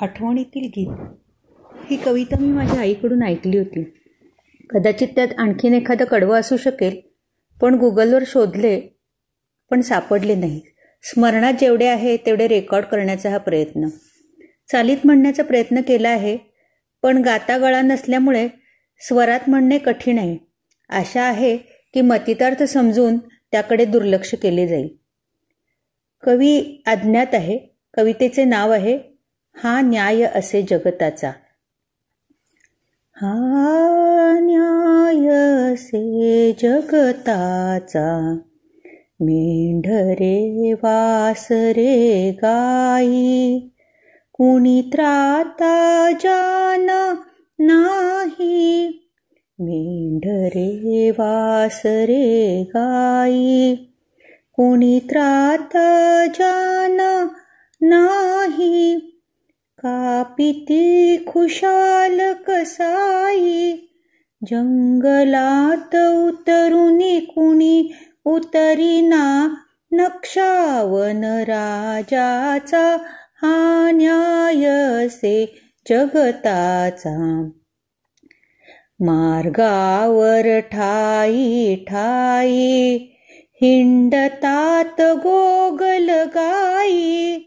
आठवणीतील गीत ही कविता मी माझ्या आईकडून ऐकली होती. कदाचित त्यात आणखीन एखादं कडवं असू शकेल, पण गुगलवर शोधले पण सापडले नाही. स्मरणात जेवढे आहे तेवढे रेकॉर्ड करण्याचा हा प्रयत्न. चालीत म्हणण्याचा प्रयत्न केला आहे, पण गाता गळा नसल्यामुळे स्वरात म्हणणे कठीण आहे. आशा आहे की मतितार्थ समजून त्याकडे दुर्लक्ष केले जाईल. कवी अज्ञात आहे. कवितेचे नाव आहे हा न्याय असे जगताचा. हा न्याय असे जगताचा, मेंढरे वासरे गाई, कुणी त्राता जान नाही. मेंढरे वासरे गाई, कुणी त्राता जान नाही. कापिती खुशाल कसाई, जंगलात उतरुनी कुणी उतरिना. नक्षावन राजाचा हा न्याय असे जगताचा. मार्गावर ठाई ठाई हिंडतात गोगल गाई,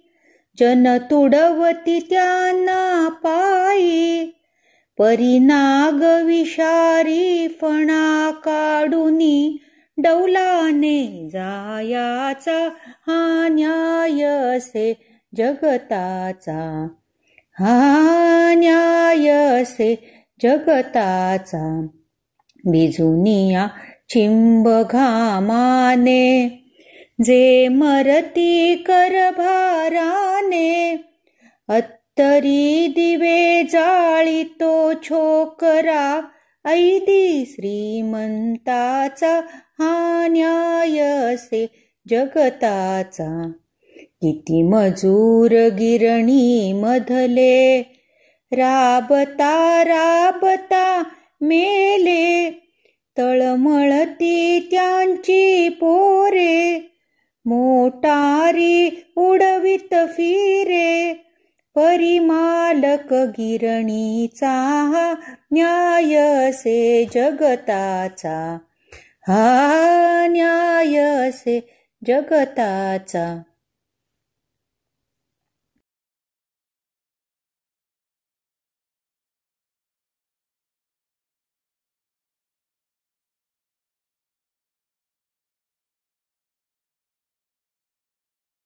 जन तुडवती त्यांना पायी. परिनाग विषारी फणा काढुनी, डौलाने जायाचा हा न्याय असे जगताचा. हा न्याय असे जगताचा. बिजुनिया चिंब घामाने, जे मरती करभाराने. अत्तरी दिवे जाळीतो छोकरा, ऐदी श्रीमंताचा हा न्याय असे जगताचा. किती मजूर गिरणी मधले, राबता राबता मेले. तळमळती त्यांची पोरे, मोटारी उडवित फिरे. परिमालक गिरणीचा हा न्याय असे जगताचा. हा न्याय असे जगताचा.